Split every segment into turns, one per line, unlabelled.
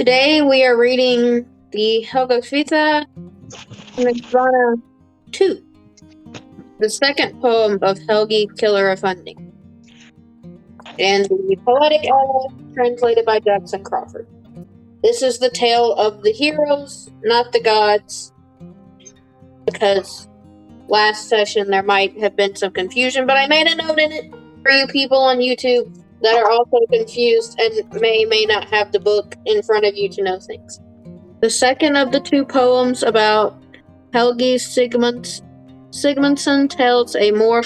Today we are reading the Helgakviða Hundingsbana 2, the second poem of Helgi, Killer of Hunding, and the Poetic Edda, translated by Jackson Crawford. This is the tale of the heroes, not the gods, because last session there might have been some confusion, but I made a note in it for you people on YouTube that are also confused and may not have the book in front of you to know things. The second of the two poems about Helgi Sigmundsson tells a more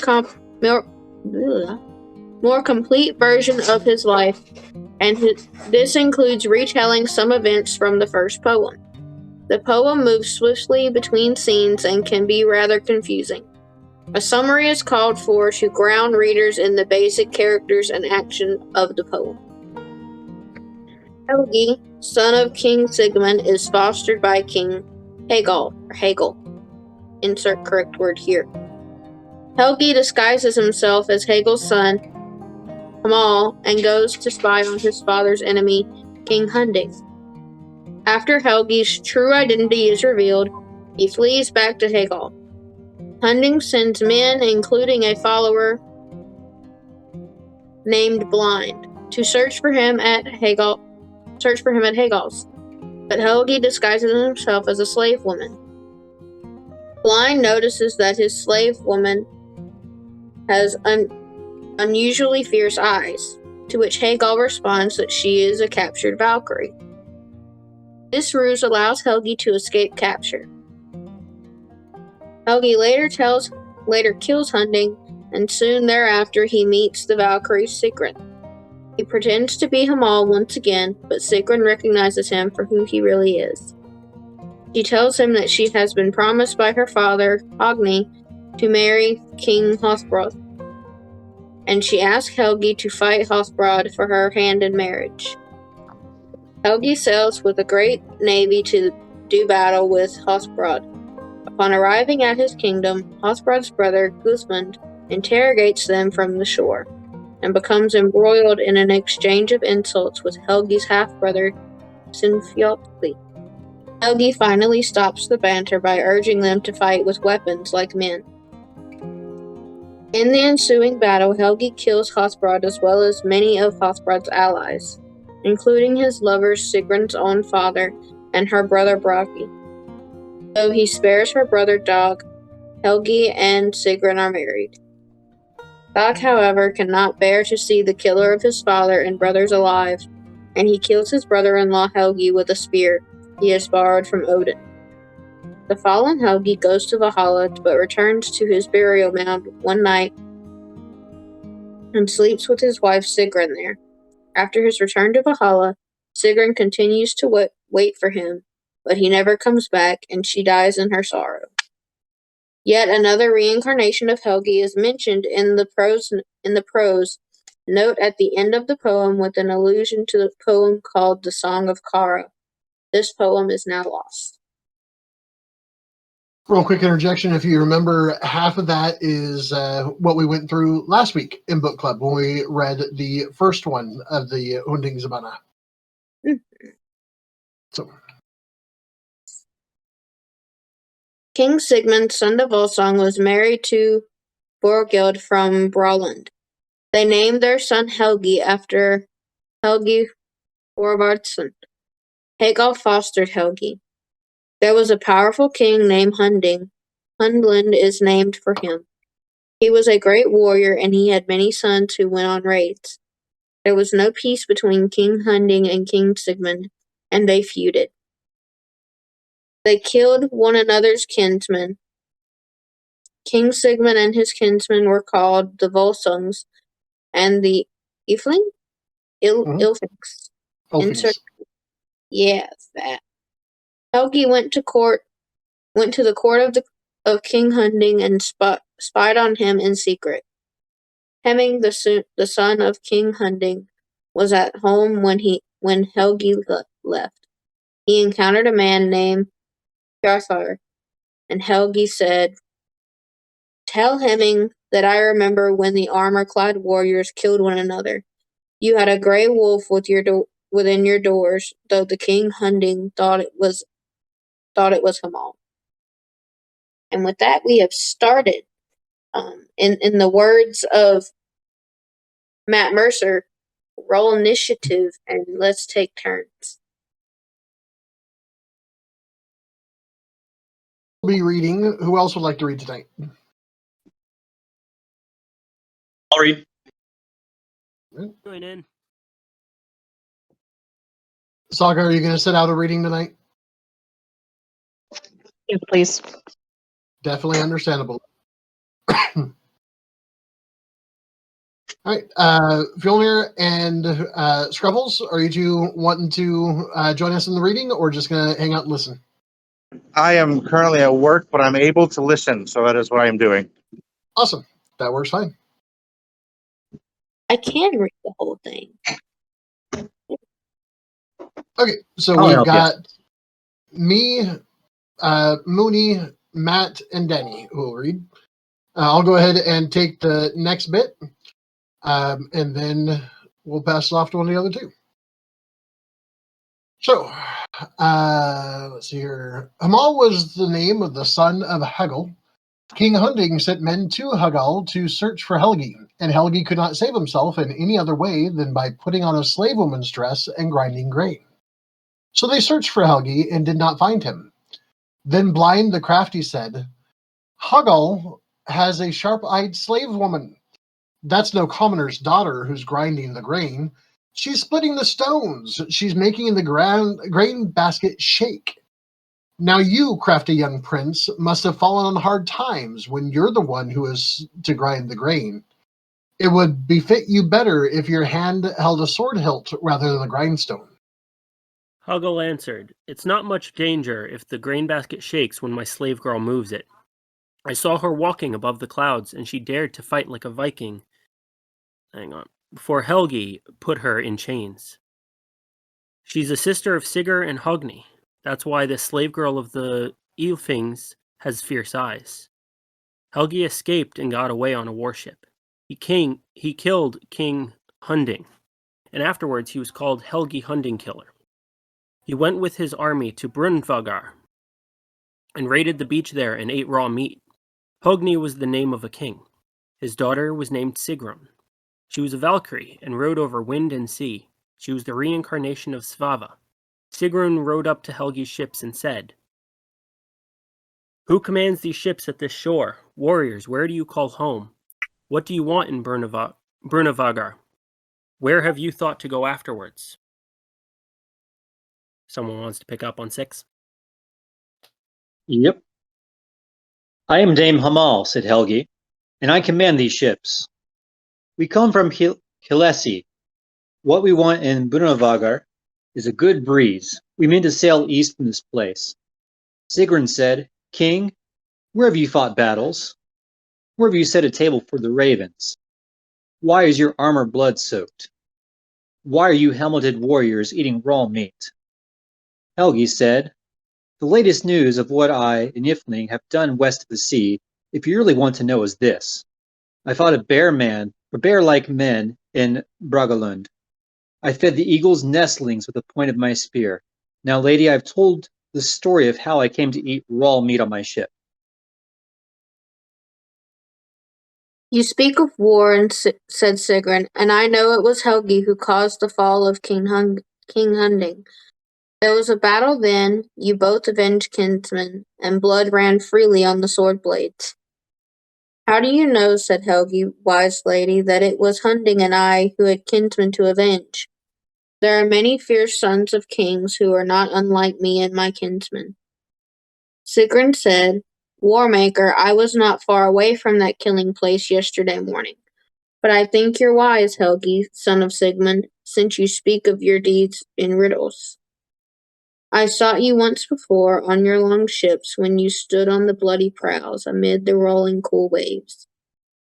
complete version of his life, and this includes retelling some events from the first poem. The poem moves swiftly between scenes and can be rather confusing. A summary is called for to ground readers in the basic characters and action of the poem. Helgi, son of King Sigmund, is fostered by King Hegel. Insert correct word here. Helgi disguises himself as Hegel's son, Hamal, and goes to spy on his father's enemy, King Hunding. After Helgi's true identity is revealed, he flees back to Hegel. Hunding sends men, including a follower named Blind, to search for him at Hegel's. But Helgi disguises himself as a slave woman. Blind notices that his slave woman has unusually fierce eyes, to which Hegel responds that she is a captured Valkyrie. This ruse allows Helgi to escape capture. Helgi later kills Hunding, and soon thereafter he meets the Valkyrie Sigrun. He pretends to be Hamal once again, but Sigrun recognizes him for who he really is. She tells him that she has been promised by her father, Hogni, to marry King Hrothbrod, and she asks Helgi to fight Hrothbrod for her hand in marriage. Helgi sails with a great navy to do battle with Hrothbrod. Upon arriving at his kingdom, Hrothbrod's brother, Guthmund, interrogates them from the shore, and becomes embroiled in an exchange of insults with Helgi's half-brother, Sinfjotli. Helgi finally stops the banter by urging them to fight with weapons like men. In the ensuing battle, Helgi kills Hrothbrod as well as many of Hrothbrod's allies, including his lover Sigrun's own father and her brother Bragi. Though he spares her brother Dag, Helgi and Sigrun are married. Dag, however, cannot bear to see the killer of his father and brothers alive, and he kills his brother-in-law Helgi with a spear he has borrowed from Odin. The fallen Helgi goes to Valhalla, but returns to his burial mound one night and sleeps with his wife Sigrun there. After his return to Valhalla, Sigrun continues to wait for him, but he never comes back, and she dies in her sorrow. Yet another reincarnation of Helgi is mentioned in the prose note at the end of the poem with an allusion to the poem called The Song of Kara. This poem is now lost.
Real quick interjection. If you remember, half of that is what we went through last week in book club when we read the first one of the Hundingsbana. So,
King Sigmund, son of Volsung, was married to Borghild from Braland. They named their son Helgi after Helgi Thorvardsson. Hegel fostered Helgi. There was a powerful king named Hunding. Hundland is named for him. He was a great warrior, and he had many sons who went on raids. There was no peace between King Hunding and King Sigmund, and they feuded. They killed one another's kinsmen. King Sigmund and his kinsmen were called the Volsungs and the Ilfings. Yes, that. Helgi went to the court of King Hunding and spied on him in secret. Hemming, the son of King Hunding, was at home when Helgi left. He encountered a man named Hjarthar, and Helgi said, "Tell Hemming that I remember when the armor-clad warriors killed one another. You had a grey wolf with your within your doors, though the king Hunding thought it was Hamal. And with that, we have started. In the words of Matt Mercer, roll initiative and let's take turns.
I'll be reading. Who else would like to read tonight?
I'll read.
Join in.
Saga, are you going to set out a reading tonight?
Yes, please.
Definitely understandable. All right, Fjolnir and Scrubbles, are you two wanting to join us in the reading, or just going to hang out and listen?
I am currently at work, but I'm able to listen, so that is what I am doing.
Awesome. That works fine.
I can read the whole thing.
Okay, so
I'll
we've
help
got me, Mooney, Matt, and Danny who will read. I'll go ahead and take the next bit, and then we'll pass it off to one of the other two. So, let's see here. Hamal was the name of the son of Hegel. King Hunding sent men to Hegel to search for Helgi, and Helgi could not save himself in any other way than by putting on a slave woman's dress and grinding grain. So they searched for Helgi and did not find him. Then Blind the Crafty said, Hegel has a sharp-eyed slave woman. That's no commoner's daughter who's grinding the grain. She's splitting the stones. She's making the grain basket shake. Now you, crafty young prince, must have fallen on hard times when you're the one who is to grind the grain. It would befit you better if your hand held a sword hilt rather than a grindstone.
Huggle answered, It's not much danger if the grain basket shakes when my slave girl moves it. I saw her walking above the clouds, and she dared to fight like a Viking. Before Helgi put her in chains. She's a sister of Sigurd and Hogni. That's why the slave girl of the Ylfings has fierce eyes. Helgi escaped and got away on a warship. He killed King Hunding, and afterwards he was called Helgi Hunding Killer. He went with his army to Brunvagar and raided the beach there and ate raw meat. Hogni was the name of a king. His daughter was named Sigrun. She was a Valkyrie and rode over wind and sea. She was the reincarnation of Svava. Sigrun rode up to Helgi's ships and said, Who commands these ships at this shore? Warriors, where do you call home? What do you want in Brunavagar? Where have you thought to go afterwards? Someone wants to pick up on 6?
Yep. I am Dame Hamal, said Helgi, and I command these ships. We come from Hilesi. What we want in Brunavagar is a good breeze. We mean to sail east from this place. Sigrun said, King, where have you fought battles? Where have you set a table for the ravens? Why is your armor blood-soaked? Why are you helmeted warriors eating raw meat? Helgi said, The latest news of what I and Ylfing have done west of the sea, if you really want to know, is this. I fought a bear-like men in Bragalund. I fed the eagle's nestlings with the point of my spear. Now, lady, I've told the story of how I came to eat raw meat on my ship.
You speak of war, said Sigrun, and I know it was Helgi who caused the fall of King Hunding. There was a battle then, you both avenged kinsmen, and blood ran freely on the sword blades. How do you know, said Helgi, wise lady, that it was Hunding and I who had kinsmen to avenge? There are many fierce sons of kings who are not unlike me and my kinsmen. Sigrun said, Warmaker, I was not far away from that killing place yesterday morning. But I think you're wise, Helgi, son of Sigmund, since you speak of your deeds in riddles. I sought you once before on your long ships when you stood on the bloody prows amid the rolling cool waves.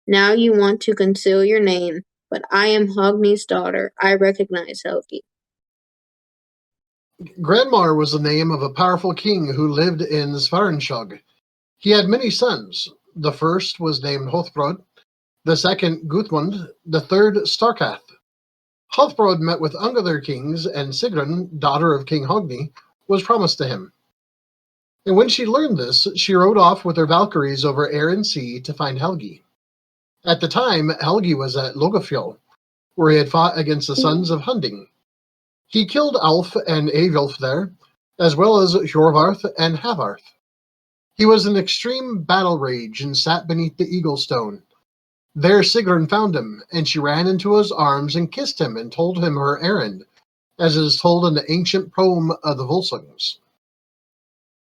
Now you want to conceal your name, but I am Hogni's daughter. I recognize Helgi.
Granmar was the name of a powerful king who lived in Svarenskjog. He had many sons. The first was named Hothbrod, the second Gudmund, the third Starkath. Hrothbrod met with other kings, and Sigrun, daughter of King Hogni, was promised to him. And when she learned this, she rode off with her Valkyries over air and sea to find Helgi. At the time, Helgi was at Logafjol, where he had fought against the sons of Hunding. He killed Alf and Eivulf there, as well as Hjorvarth and Havarth. He was in extreme battle rage and sat beneath the eagle stone. There Sigrun found him, and she ran into his arms and kissed him and told him her errand, as is told in the ancient poem of the Volsungs.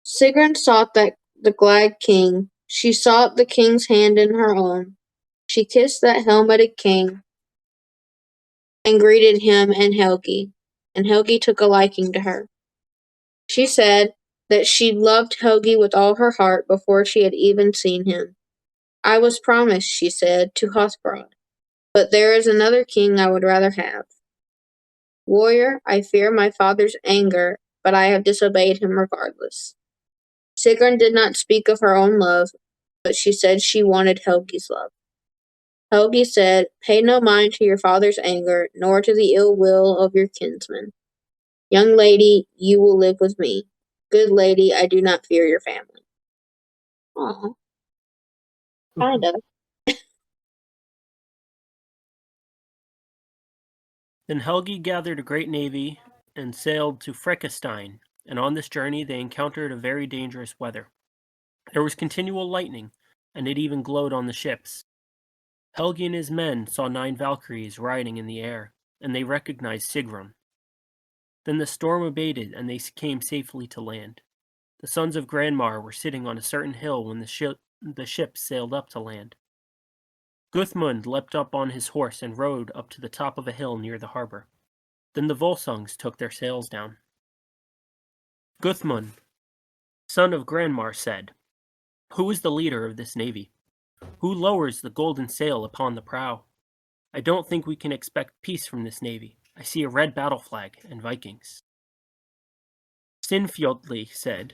Sigrun sought the glad king. She sought the king's hand in her own. She kissed that helmeted king and greeted him and Helgi took a liking to her. She said that she loved Helgi with all her heart before she had even seen him. I was promised, she said, to Hrothbrod, but there is another king I would rather have. Warrior, I fear my father's anger, but I have disobeyed him regardless. Sigrun did not speak of her own love, but she said she wanted Helgi's love. Helgi said, pay no mind to your father's anger, nor to the ill will of your kinsmen. Young lady, you will live with me. Good lady, I do not fear your family. Aw. Kind of.
Then Helgi gathered a great navy and sailed to Frekastein, and on this journey they encountered a very dangerous weather. There was continual lightning, and it even glowed on the ships. Helgi and his men saw 9 Valkyries riding in the air, and they recognized Sigrun. Then the storm abated, and they came safely to land. The sons of Granmar were sitting on a certain hill when the ship sailed up to land. Guthmund leapt up on his horse and rode up to the top of a hill near the harbor. Then the Volsungs took their sails down. Guthmund, son of Granmar, said, who is the leader of this navy? Who lowers the golden sail upon the prow? I don't think we can expect peace from this navy. I see a red battle flag and Vikings. Sinfjotli said,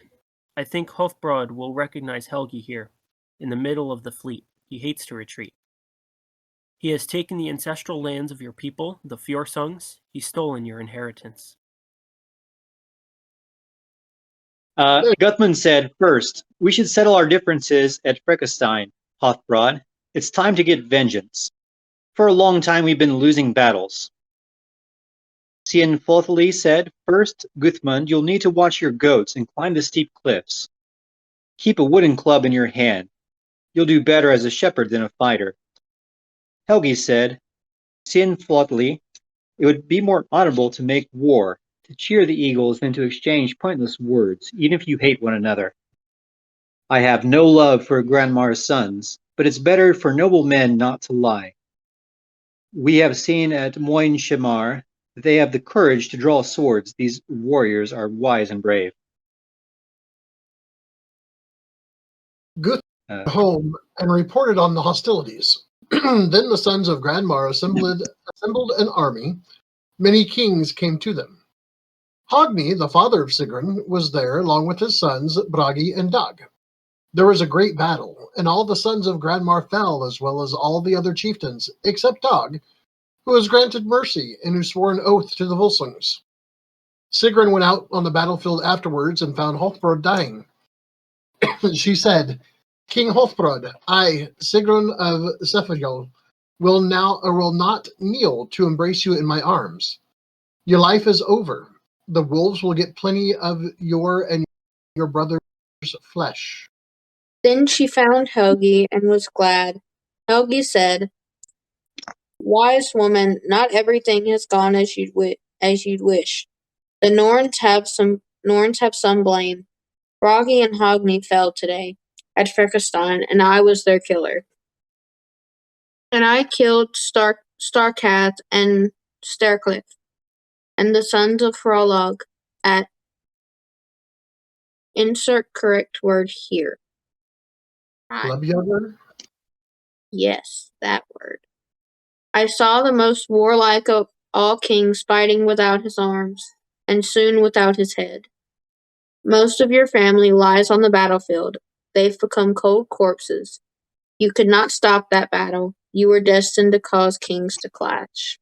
I think Hrothbrod will recognize Helgi here, in the middle of the fleet. He hates to retreat. He has taken the ancestral lands of your people, the Fjorsungs. He's stolen your inheritance.
Guthmund said, first, we should settle our differences at Frekastein, Hrothbrod. It's time to get vengeance. For a long time we've been losing battles. Sienfothli said, first, Guthmund, you'll need to watch your goats and climb the steep cliffs. Keep a wooden club in your hand. You'll do better as a shepherd than a fighter. Helgi said, Sienfothli, it would be more honorable to make war, to cheer the eagles than to exchange pointless words, even if you hate one another. I have no love for Granmar's sons, but it's better for noble men not to lie. We have seen at Moin Shemar that they have the courage to draw swords. These warriors are wise and brave.
Guth home and reported on the hostilities. Then the sons of Granmar assembled an army. Many kings came to them. Hogni, the father of Sigrun, was there along with his sons Bragi and Dag. There was a great battle, and all the sons of Granmar fell, as well as all the other chieftains, except Dag, who was granted mercy and who swore an oath to the Volsungs. Sigrun went out on the battlefield afterwards and found Hrothbrod dying. She said, King Hrothbrod, I, Sigrun of Sefjol, will not kneel to embrace you in my arms. Your life is over. The wolves will get plenty of your and your brother's flesh.
Then she found Helgi and was glad. Helgi said, wise woman, not everything has gone as you'd wish. The Norns have some blame. Bragi and Hogni fell today at Frekastein, and I was their killer. And I killed Starkath and Stercliffe, and the sons of Hrolog at insert correct word here.
Lebjogger?
Yes, that word. I saw the most warlike of all kings fighting without his arms, and soon without his head. Most of your family lies on the battlefield. They've become cold corpses. You could not stop that battle. You were destined to cause kings to clash.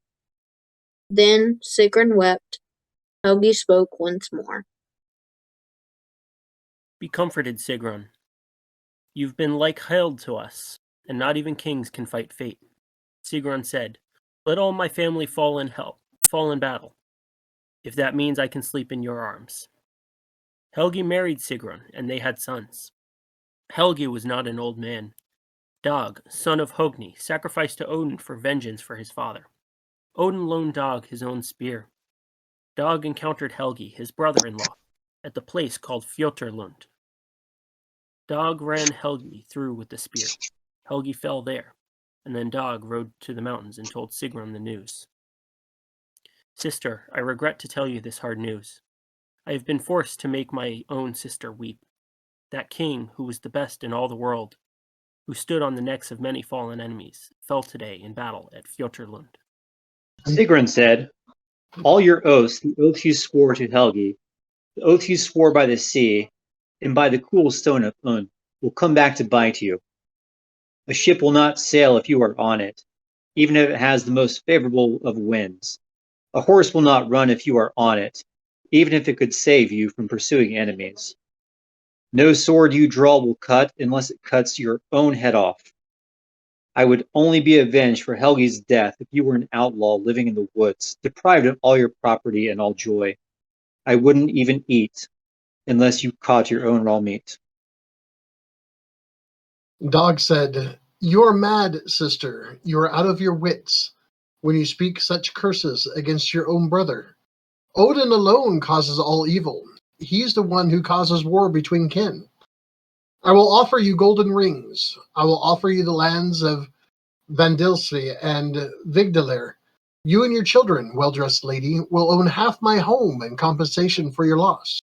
Then Sigrun wept. Helgi spoke once more.
Be comforted, Sigrun. You've been like held to us, and not even kings can fight fate. Sigrun said, let all my family fall in battle, if that means I can sleep in your arms. Helgi married Sigrun, and they had sons. Helgi was not an old man. Dag, son of Hogni, sacrificed to Odin for vengeance for his father. Odin loaned Dag his own spear. Dag encountered Helgi, his brother-in-law, at the place called Fjoturlund. Dag ran Helgi through with the spear. Helgi fell there, and then Dag rode to the mountains and told Sigrun the news. Sister, I regret to tell you this hard news. I have been forced to make my own sister weep. That king, who was the best in all the world, who stood on the necks of many fallen enemies, fell today in battle at Fjoturlund.
Sigrun said, all your oaths, the oaths you swore to Helgi, the oaths you swore by the sea, and by the cool stone of Un, will come back to bite you. A ship will not sail if you are on it, even if it has the most favorable of winds. A horse will not run if you are on it, even if it could save you from pursuing enemies. No sword you draw will cut unless it cuts your own head off. I would only be avenged for Helgi's death if you were an outlaw living in the woods, deprived of all your property and all joy. I wouldn't even eat unless you caught your own raw meat.
Dag said, you are mad, sister. You are out of your wits when you speak such curses against your own brother. Odin alone causes all evil. He's the one who causes war between kin. I will offer you golden rings. I will offer you the lands of Vandilsli and Vigdalir. You and your children, well-dressed lady, will own half my home in compensation for your loss.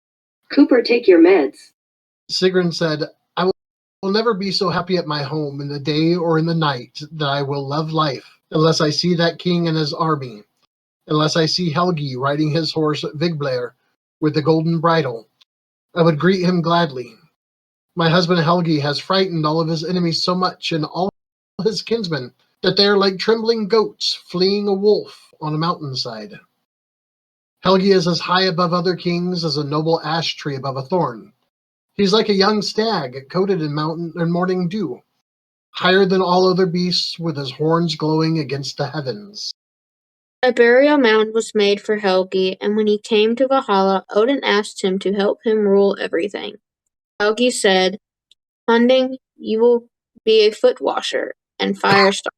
Cooper, take your meds.
Sigrun said, I will never be so happy at my home in the day or in the night that I will love life, unless I see that king and his army, unless I see Helgi riding his horse Vigblair with the golden bridle. I would greet him gladly. My husband Helgi has frightened all of his enemies so much and all his kinsmen that they are like trembling goats fleeing a wolf on a mountainside. Helgi is as high above other kings as a noble ash tree above a thorn. He's like a young stag coated in morning dew, higher than all other beasts with his horns glowing against the heavens.
A burial mound was made for Helgi, and when he came to Valhalla, Odin asked him to help him rule everything. Helgi said, Hunding, you will be a foot washer and fire starter,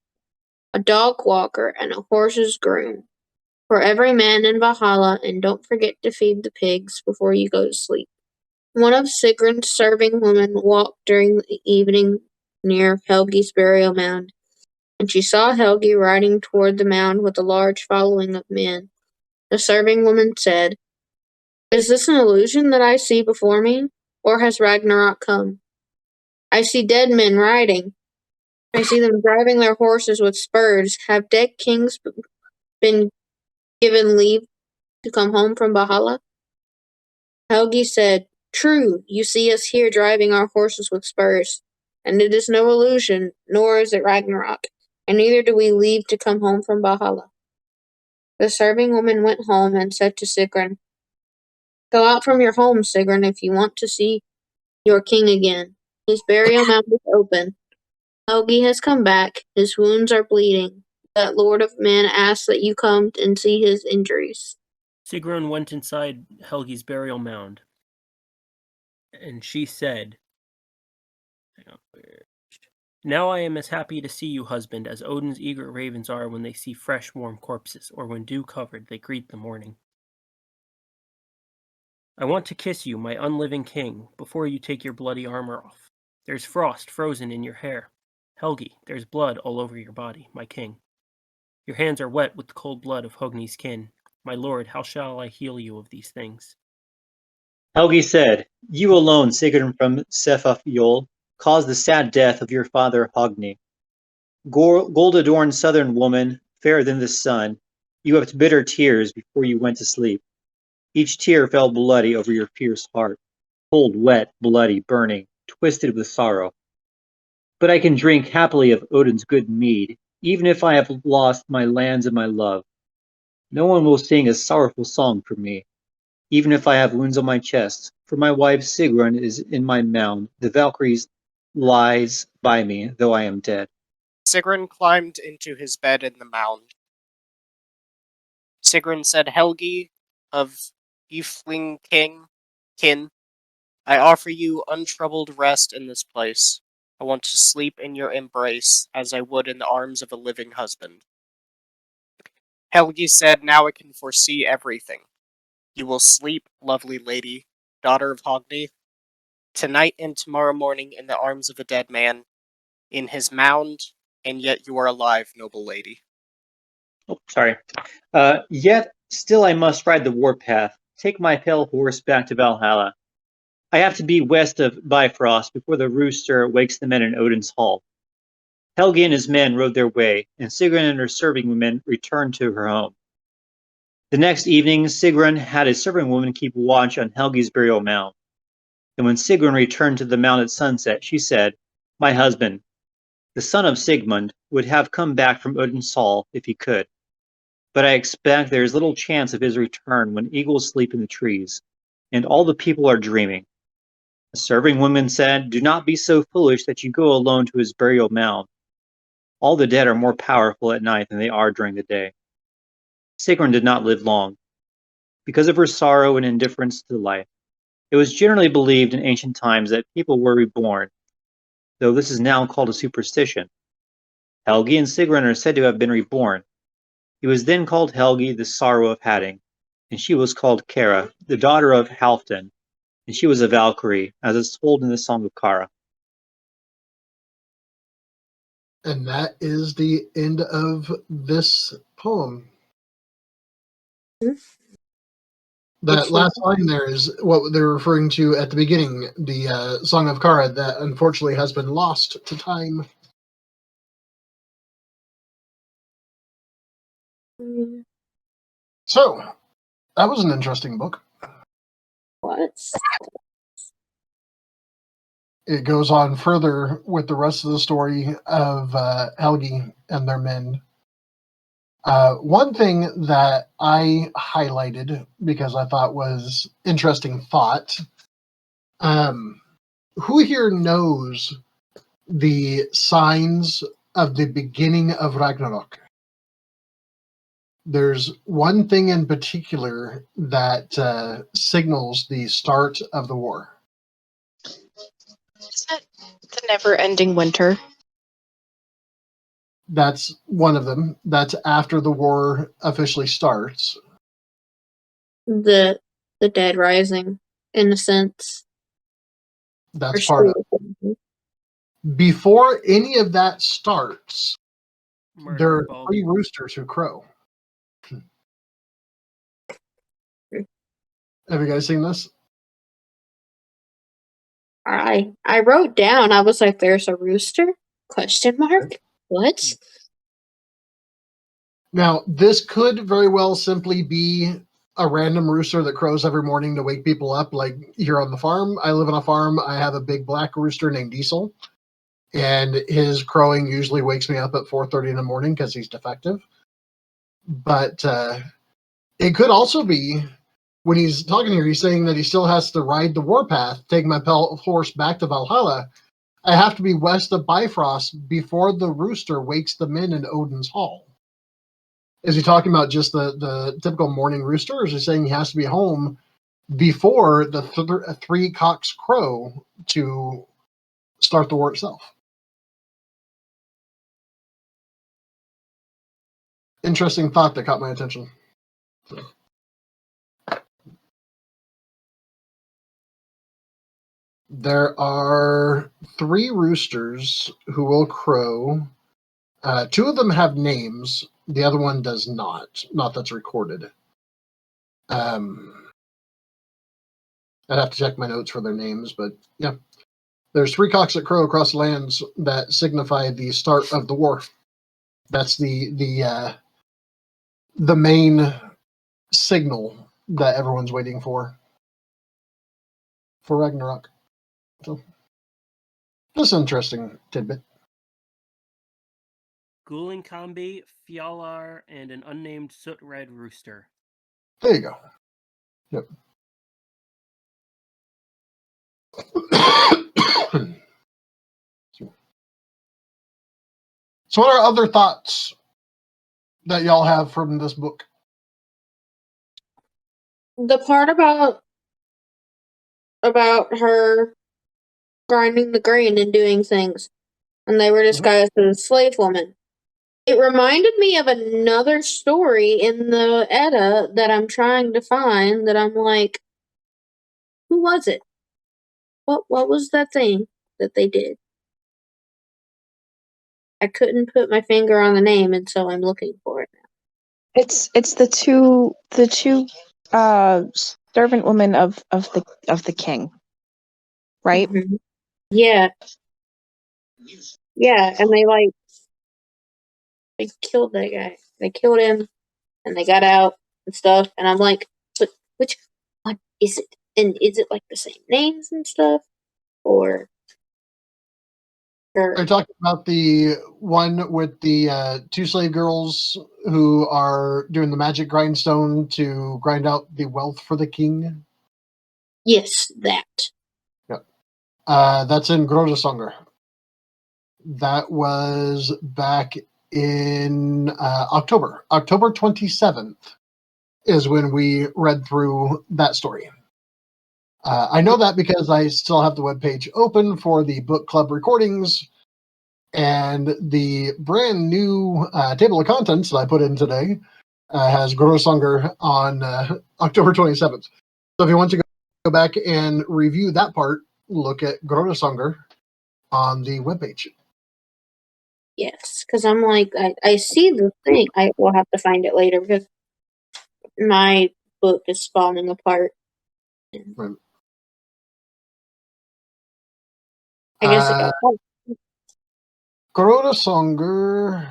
a dog walker, and a horse's groom for every man in Valhalla, and don't forget to feed the pigs before you go to sleep. One of Sigrun's serving women walked during the evening near Helgi's burial mound, and she saw Helgi riding toward the mound with a large following of men. The serving woman said, Is this an illusion that I see before me, or has Ragnarok come? I see dead men riding. I see them driving their horses with spurs. Have dead kings been given leave to come home from Valhalla? Helgi said, True, you see us here driving our horses with spurs, and it is no illusion, nor is it Ragnarok, and neither do we leave to come home from Valhalla. The serving woman went home and said to Sigrun, Go out from your home, Sigrun, if you want to see your king again. His burial mound is open. Helgi has come back. His wounds are bleeding. That Lord of Men asks that you come and see his injuries.
Sigrun went inside Helgi's burial mound, and she said, Now I am as happy to see you, husband, as Odin's eager ravens are when they see fresh, warm corpses, or when dew-covered they greet the morning. I want to kiss you, my unliving king, before you take your bloody armor off. There's frost frozen in your hair. Helgi, there's blood all over your body, my king. Your hands are wet with the cold blood of Hogni's kin. My lord, how shall I heal you of these things?
Helgi said, You alone, Sigrun from Sefafjol, caused the sad death of your father Hogni. Gold-adorned southern woman, fairer than the sun, you wept bitter tears before you went to sleep. Each tear fell bloody over your fierce heart, cold, wet, bloody, burning, twisted with sorrow. But I can drink happily of Odin's good mead, even if I have lost my lands and my love. No one will sing a sorrowful song for me, even if I have wounds on my chest, for my wife Sigrun is in my mound. The Valkyries lies by me, though I am dead.
Sigrun climbed into his bed in the mound. Sigrun said, Helgi of Ifling Kin, I offer you untroubled rest in this place. I want to sleep in your embrace, as I would in the arms of a living husband. Helgi said, Now I can foresee everything. You will sleep, lovely lady, daughter of Hogni, tonight and tomorrow morning in the arms of a dead man, in his mound, and yet you are alive, noble lady.
Oh, sorry. Yet still I must ride the warpath, take my pale horse back to Valhalla. I have to be west of Bifrost before the rooster wakes the men in Odin's hall. Helgi and his men rode their way, and Sigrun and her serving women returned to her home. The next evening, Sigrun had a serving woman keep watch on Helgi's burial mound. And when Sigrun returned to the mound at sunset, she said, My husband, the son of Sigmund, would have come back from Odin's hall if he could. But I expect there is little chance of his return when eagles sleep in the trees, and all the people are dreaming. The serving woman said, Do not be so foolish that you go alone to his burial mound. All the dead are more powerful at night than they are during the day. Sigrun did not live long. Because of her sorrow and indifference to life, it was generally believed in ancient times that people were reborn, though this is now called a superstition. Helgi and Sigrun are said to have been reborn. He was then called Helgi, the sorrow of Hatting, and she was called Kara, the daughter of Halfdan, and she was a Valkyrie, as is told in the Song of Kara.
And that is the end of this poem. That last line there is what they're referring to at the beginning, the Song of Kara, that unfortunately has been lost to time. So, that was an interesting book.
What?
It goes on further with the rest of the story of Helgi and their men. One thing that I highlighted because I thought was interesting thought. Who here knows the signs of the beginning of Ragnarok? There's one thing in particular that signals the start of the war.
Isn't it the never-ending winter?
That's one of them. That's after the war officially starts.
The dead rising, in a sense.
That's part of it. Before any of that starts, there are three roosters who crow. Have you guys seen this?
I wrote down, I was like, there's a rooster? Question mark? What?
Now, this could very well simply be a random rooster that crows every morning to wake people up, like here on the farm. I live on a farm. I have a big black rooster named Diesel, and his crowing usually wakes me up at 4:30 in the morning because he's defective. But it could also be, when he's talking here, he's saying that he still has to ride the warpath, take my horse back to Valhalla. I have to be west of Bifrost before the rooster wakes the men in Odin's hall. Is he talking about just the typical morning rooster, or is he saying he has to be home before the three cocks crow to start the war itself? Interesting thought that caught my attention. There are three roosters who will crow. Two of them have names. The other one does not. Not that's recorded. I'd have to check my notes for their names, but yeah. There's three cocks that crow across the lands that signify the start of the war. That's the main signal that everyone's waiting for Ragnarok. So, just an interesting tidbit.
Gulinkambi, Fjalar, and an unnamed soot-red rooster.
There you go. Yep. So what are other thoughts that y'all have from this book?
The part about her grinding the grain and doing things, and they were disguised as a slave woman. It reminded me of another story in the Edda that I'm trying to find, that I'm like, who was it? What was that thing that they did? I couldn't put my finger on the name, and so I'm looking for it now.
It's the two servant women of the king, right?
Mhm. Yeah, and they killed that guy. They killed him, and they got out and stuff. And I'm like, but which one is it? And is it like the same names and stuff, or?
Are you talking about the one with the two slave girls who are doing the magic grindstone to grind out the wealth for the king?
Yes, that.
Yep. That's in Grodasonger. That was back in October. October 27th is when we read through that story. I know that because I still have the webpage open for the book club recordings, and the brand new table of contents that I put in today has Grodasonger on October 27th. So if you want to go back and review that part, look at Grodasonger on the webpage.
Yes, because I'm like, I see the thing. I will have to find it later because my book is falling apart.
Right.
I guess it got.
Grodasonger.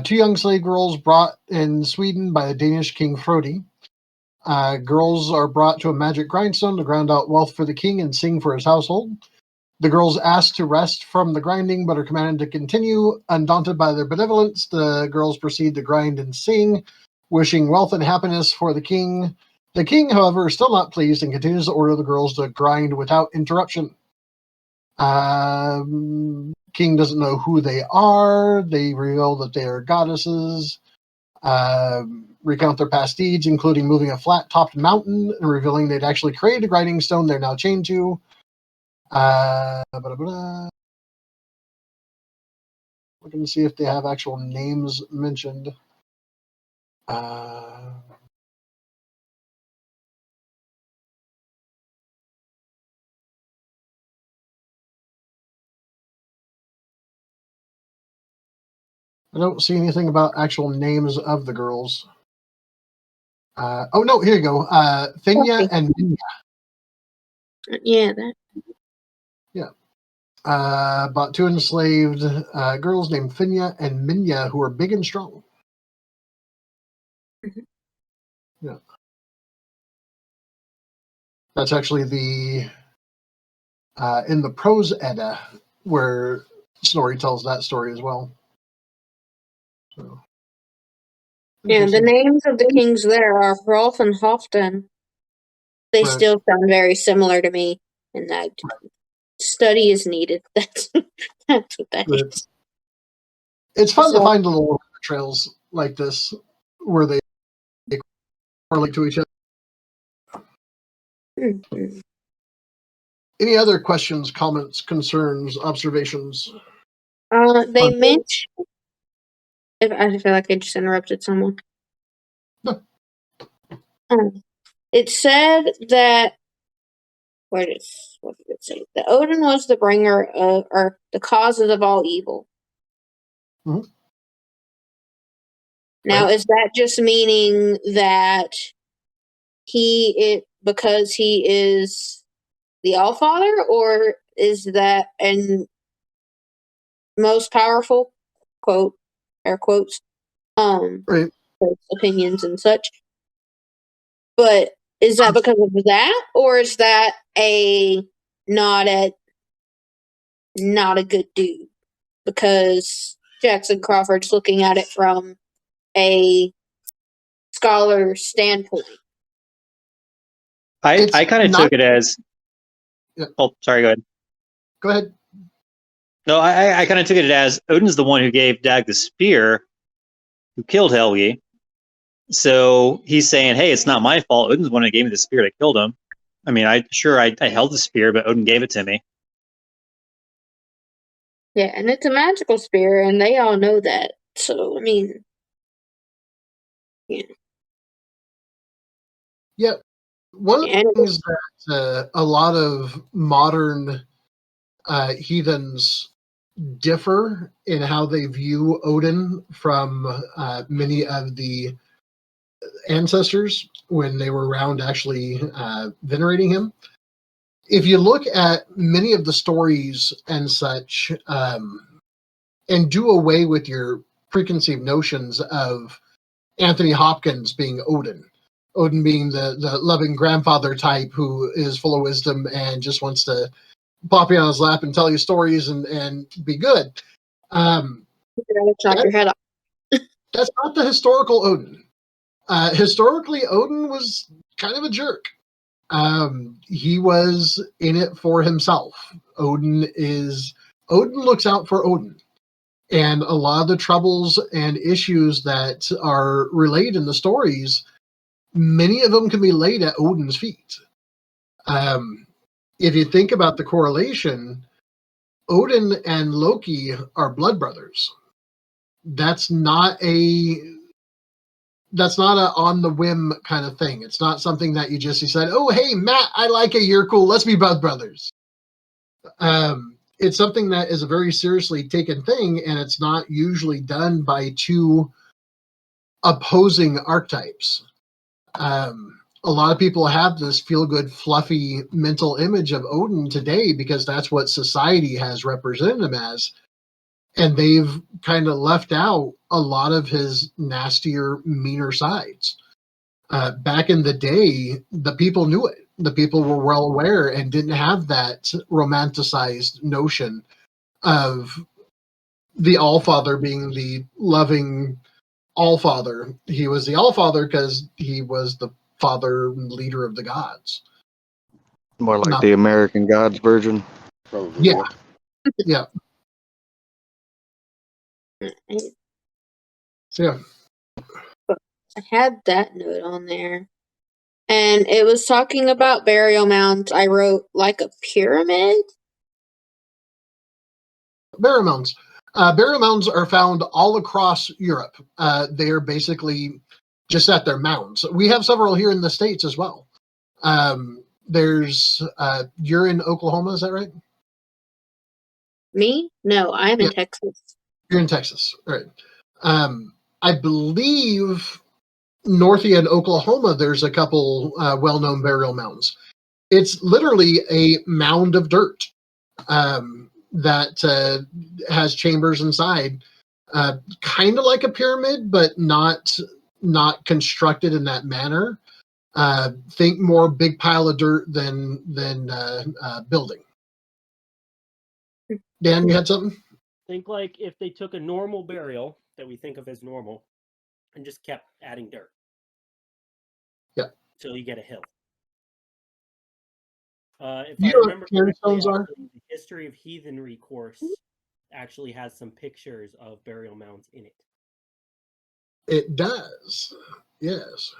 Two young slave girls brought in Sweden by the Danish king Frodi. Girls are brought to a magic grindstone to grind out wealth for the king and sing for his household. The girls ask to rest from the grinding, but are commanded to continue. Undaunted by their benevolence, the girls proceed to grind and sing, wishing wealth and happiness for the king. The king, however, is still not pleased and continues to order the girls to grind without interruption. King doesn't know who they are. They reveal that they are goddesses. Recount their past deeds, including moving a flat-topped mountain and revealing they'd actually created a grinding stone they're now chained to. Looking to see if they have actual names mentioned. I don't see anything about actual names of the girls. Oh no, here you go. Finya and Minya.
Yeah, that.
Yeah. About two enslaved girls named Finya and Minya who are big and strong.
Mhm.
Yeah. That's actually the in the Prose Edda where Snorri tells that story as well. So,
Yeah, the names of the kings there are Hrolf and Halfdan. They
Right.
still sound very similar to me, and that study is needed. That's what that
Right.
is.
It's fun to
So-
find little trails like this where they correlate to each other.
Mhm.
Any other questions, comments, concerns, observations?
They mentioned. I feel like I just interrupted someone.
No.
It said that. What did it say? That Odin was the bringer of, or the causes of all evil.
Mhm.
Now,
Right.
is that just meaning that because he is the Allfather, or is that and most powerful quote air quotes
Right.
opinions and such? But is that because of that, or is that not a good dude? Because Jackson Crawford's looking at it from a scholar standpoint.
I kind of took it as.
Yeah.
Oh, sorry. Go ahead.
Go ahead.
No, I kind of took it as Odin's the one who gave Dag the spear, who killed Helgi. So he's saying, "Hey, it's not my fault. Odin's the one who gave me the spear that killed him. I mean, I held the spear, but Odin gave it to me."
Yeah, and it's a magical spear, and they all know that. So, I mean, yeah.
Yeah. One of
And
the things that a lot of modern heathens differ in how they view Odin from many of the ancestors when they were around actually venerating him. If you look at many of the stories and such, and do away with your preconceived notions of Anthony Hopkins being Odin being the loving grandfather type who is full of wisdom and just wants to pop you on his lap and tell you stories and be good.
chop your head off.
That's not the historical Odin. Historically, Odin was kind of a jerk. He was in it for himself. Odin looks out for Odin. And a lot of the troubles and issues that are relayed in the stories, many of them can be laid at Odin's feet. If you think about the correlation, Odin and Loki are blood brothers. That's not a on the whim kind of thing. It's not something that you just said, "Oh, hey, Matt, I like you. You're cool. Let's be blood brothers." It's something that is a very seriously taken thing, and it's not usually done by two opposing archetypes. A lot of people have this feel-good, fluffy mental image of Odin today because that's what society has represented him as. And they've kind of left out a lot of his nastier, meaner sides. Back in the day, the people knew it. The people were well aware and didn't have that romanticized notion of the Allfather being the loving Allfather. He was the Allfather because he was the father and leader of the gods.
More like the American Gods version.
Yeah. Yeah. So, yeah.
I had that note on there. And it was talking about burial mounds. I wrote like a pyramid.
Burial mounds. Burial mounds are found all across Europe. They're basically just at their mounds. We have several here in the States as well. There's, you're in Oklahoma, is that right?
Me? No, I'm in Texas.
You're in Texas, right? I believe north of Oklahoma, there's a couple well-known burial mounds. It's literally a mound of dirt that has chambers inside, kind of like a pyramid, but not constructed in that manner. Think more big pile of dirt than building. Dan, you had something?
Think like if they took a normal burial that we think of as normal and just kept adding dirt.
Yeah.
Till you get a hill. If
You
I
know
remember
what tombstones
correctly,
are?
the History of Heathenry course actually has some pictures of burial mounds in it.
It does. Yes.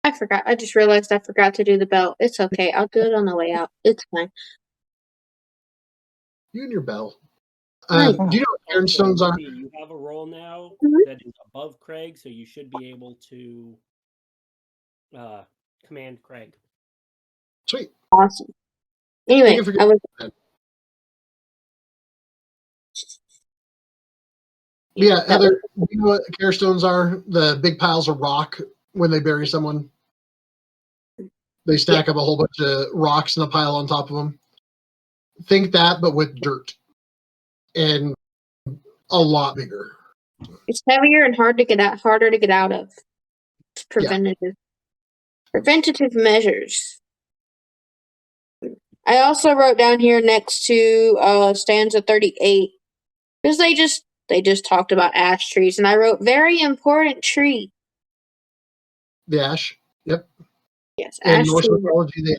I forgot. I just realized I forgot to do the bell. It's okay. I'll do it on the way out. It's fine.
You and your bell.
Nice.
Do you know what cairnstones are?
You have a role now that is above Craig, so you should be able to command Craig.
Sweet.
Awesome. Anyway, I was.
Yeah, Heather, do you know what cairnstones are? The big piles of rock when they bury someone. They stack up a whole bunch of rocks in a pile on top of them. Think that, but with dirt. And a lot bigger.
It's heavier and harder to get out of. It's preventative. Preventative measures. I also wrote down here next to stanza 38, because they just They just talked about ash trees, and I wrote very important tree.
The ash. Yep.
Yes,
In
ash
Norse
trees.
mythology, the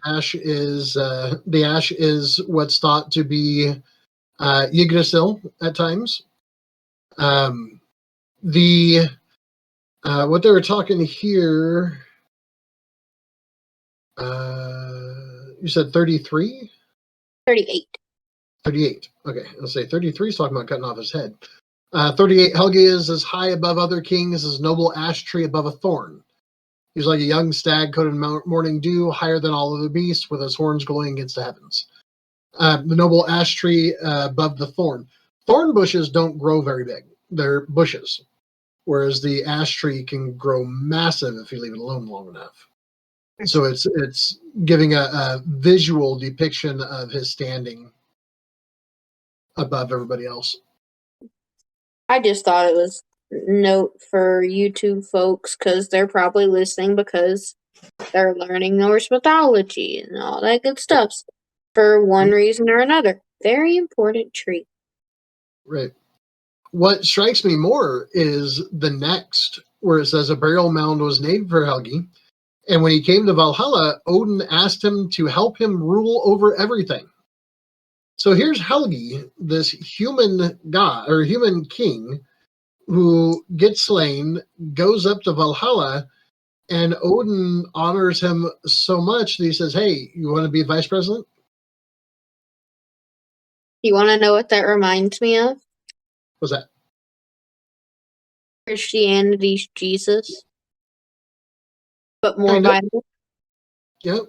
ash is what's thought to be Yggdrasil at times. The what they were talking here. You said 33?
38.
38. Okay, let's say 33 is talking about cutting off his head. 38, Helgi is as high above other kings as noble ash tree above a thorn. He's like a young stag coated in morning dew, higher than all other beasts, with his horns glowing against the heavens. The noble ash tree above the thorn. Thorn bushes don't grow very big. They're bushes, whereas the ash tree can grow massive if you leave it alone long enough. So it's giving a visual depiction of his standing above everybody else.
I just thought it was note for YouTube folks because they're probably listening because they're learning Norse mythology and all that good stuff for one reason or another. Very important tree.
Right. What strikes me more is the next, where it says a burial mound was named for Helgi, and when he came to Valhalla, Odin asked him to help him rule over everything. So here's Helgi, this human god or human king, who gets slain, goes up to Valhalla, and Odin honors him so much that he says, "Hey, you want to be vice president?"
You want to know what that reminds me of?
What's that?
Christianity's Jesus, but more
Kind of.
violent.
Yep.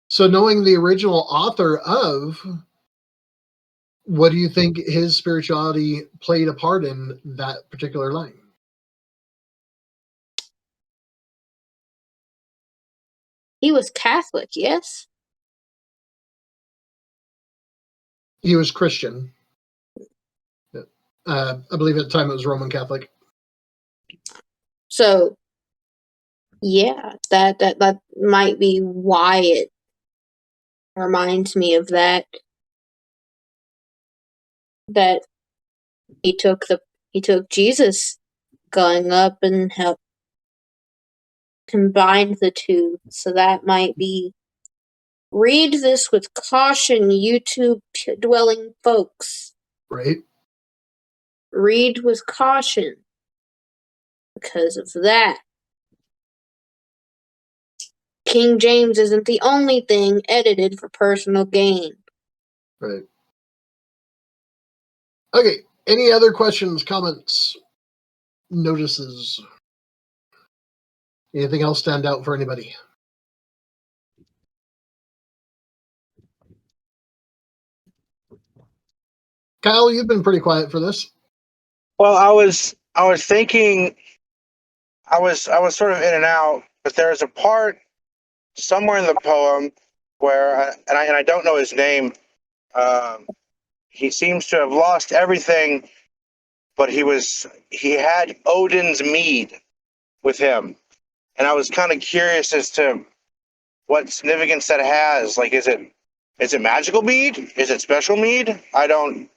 So knowing the original author of, what do you think his spirituality played a part in that particular line?
He was Catholic, yes?
He was Christian. I believe at the time it was Roman Catholic.
So, yeah, that might be why it reminds me of that. That he took Jesus going up and helped combine the two. So that might be. Read this with caution, YouTube dwelling folks.
Right.
Read with caution because of that. King James isn't the only thing edited for personal gain.
Right. Okay. Any other questions, comments, notices? Anything else stand out for anybody? Kyle, you've been pretty quiet for this.
Well, I was thinking, I was sort of in and out, but there's a part somewhere in the poem where, and I don't know his name. He seems to have lost everything, but he had Odin's mead with him, and I was kind of curious as to what significance that has. Like, is it magical mead? Is it special mead? I don't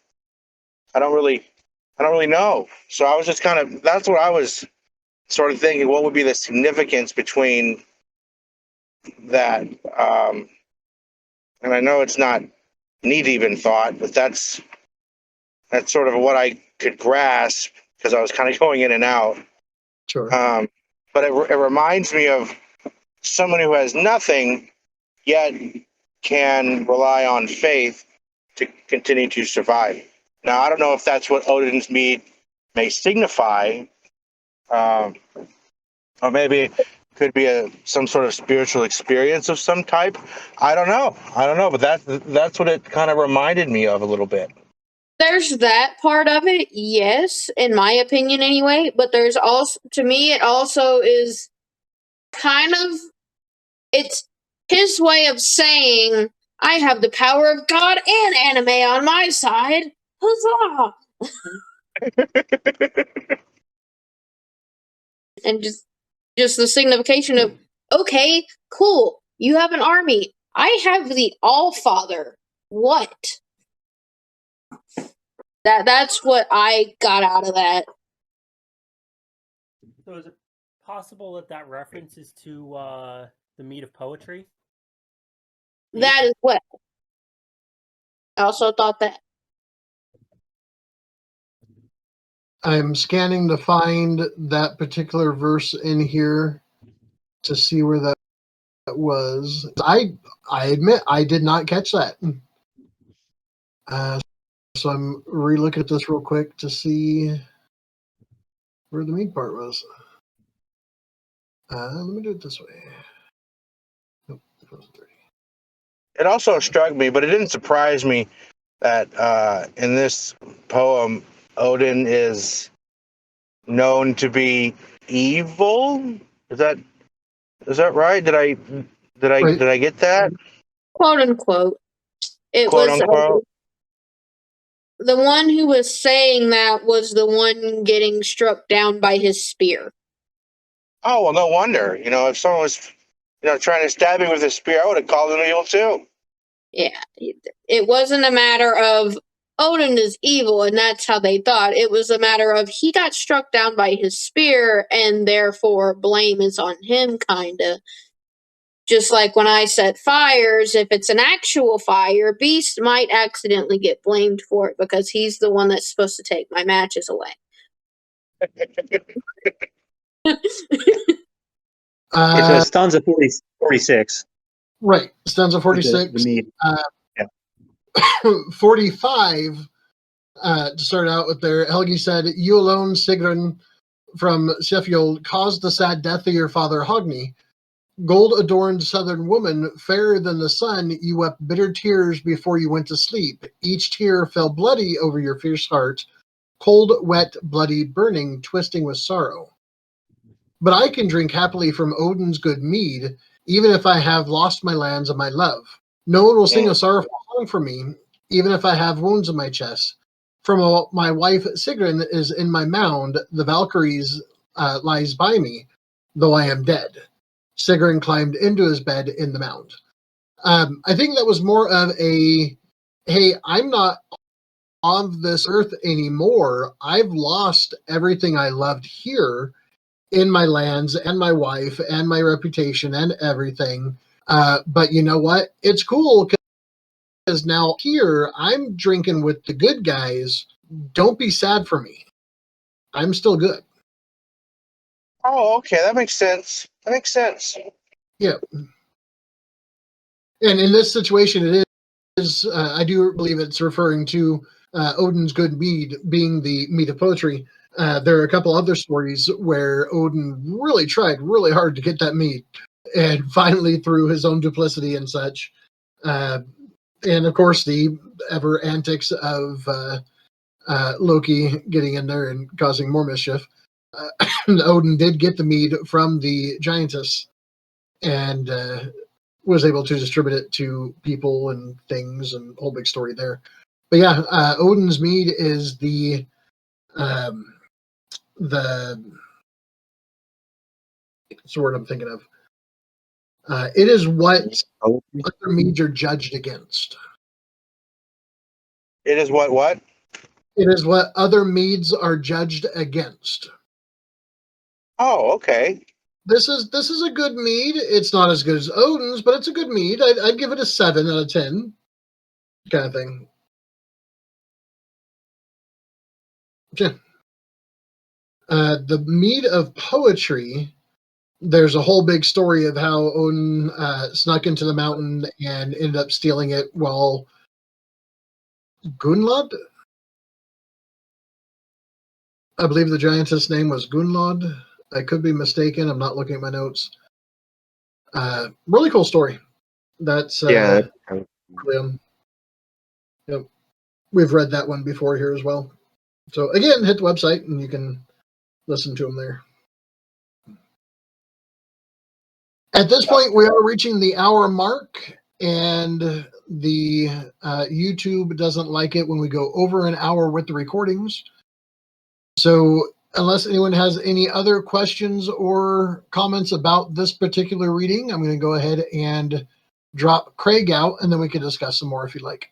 really know. So I was just that's what I was sort of thinking. What would be the significance between that? And I know it's not neat even thought, but that's sort of what I could grasp because I was kind of going in and out.
Sure.
But it reminds me of someone who has nothing yet can rely on faith to continue to survive. Now, I don't know if that's what Odin's mead may signify, or maybe it could be some sort of spiritual experience of some type. I don't know, but that's what it kind of reminded me of a little bit.
There's that part of it, yes, in my opinion anyway, but there's also, to me, it also is kind of, it's his way of saying, I have the power of God and anime on my side. Huzzah! And just the signification of, okay, cool, you have an army. I have the All-Father. What? That's what I got out of that.
So is it possible that that reference is to the meat of poetry?
That as well. I also thought that.
I'm scanning to find that particular verse in here to see where that was. I admit I did not catch that. So I'm re-looking at this real quick to see where the meat part was. Let me do it this way. Nope, it wasn't 30.
It also struck me, but it didn't surprise me that in this poem, Odin is known to be evil. Is that right? Did I
Right.
get that?
Quote unquote. It
Quote
was
unquote.
the one who was saying that was the one getting struck down by his spear.
Oh well, no wonder. If someone was, trying to stab me with a spear, I would have called him evil too.
Yeah, it wasn't a matter of Odin is evil and that's how they thought. It was a matter of he got struck down by his spear and therefore blame is on him, kinda. Just like when I set fires, if it's an actual fire, Beast might accidentally get blamed for it because he's the one that's supposed to take my matches away.
It's stanza 46.
Right, stanza 46.
The mead.
45, to start out with there, Helgi said, "You alone, Sigrun from Sheffield, caused the sad death of your father Hogni. Gold-adorned southern woman, fairer than the sun, you wept bitter tears before you went to sleep. Each tear fell bloody over your fierce heart, cold, wet, bloody, burning, twisting with sorrow. But I can drink happily from Odin's good mead, even if I have lost my lands and my love. No one will sing a sorrowful song for me, even if I have wounds in my chest. For my wife Sigrun is in my mound, the Valkyries lies by me, though I am dead." Sigrun climbed into his bed in the mound. I think that was more of a, hey, I'm not on this earth anymore. I've lost everything I loved here in my lands and my wife and my reputation and everything. But you know what? It's cool because now here I'm drinking with the good guys. Don't be sad for me. I'm still good.
Oh, okay, that makes sense.
Yeah. And in this situation, it is, I do believe it's referring to Odin's good mead being the mead of poetry. There are a couple other stories where Odin really tried really hard to get that mead, and finally, through his own duplicity and such, and of course, the ever antics of Loki getting in there and causing more mischief, Odin did get the mead from the giantess and was able to distribute it to people and things, and whole big story there. But yeah, Odin's mead is the what's the word I'm thinking of? It is what other meads are judged against.
It is what?
It is what other meads are judged against.
Oh, okay.
This is a good mead. It's not as good as Odin's, but it's a good mead. I'd give it a 7 out of 10, kind of thing. Yeah. The mead of poetry. There's a whole big story of how Odin snuck into the mountain and ended up stealing it while Gunlod, I believe the giantess name was Gunlod. I could be mistaken. I'm not looking at my notes. Really cool story. That's yep. We've read that one before here as well. So again, hit the website and you can listen to them there. At this point, we are reaching the hour mark, and the YouTube doesn't like it when we go over an hour with the recordings. So unless anyone has any other questions or comments about this particular reading, I'm going to go ahead and drop Craig out, and then we can discuss some more if you'd like.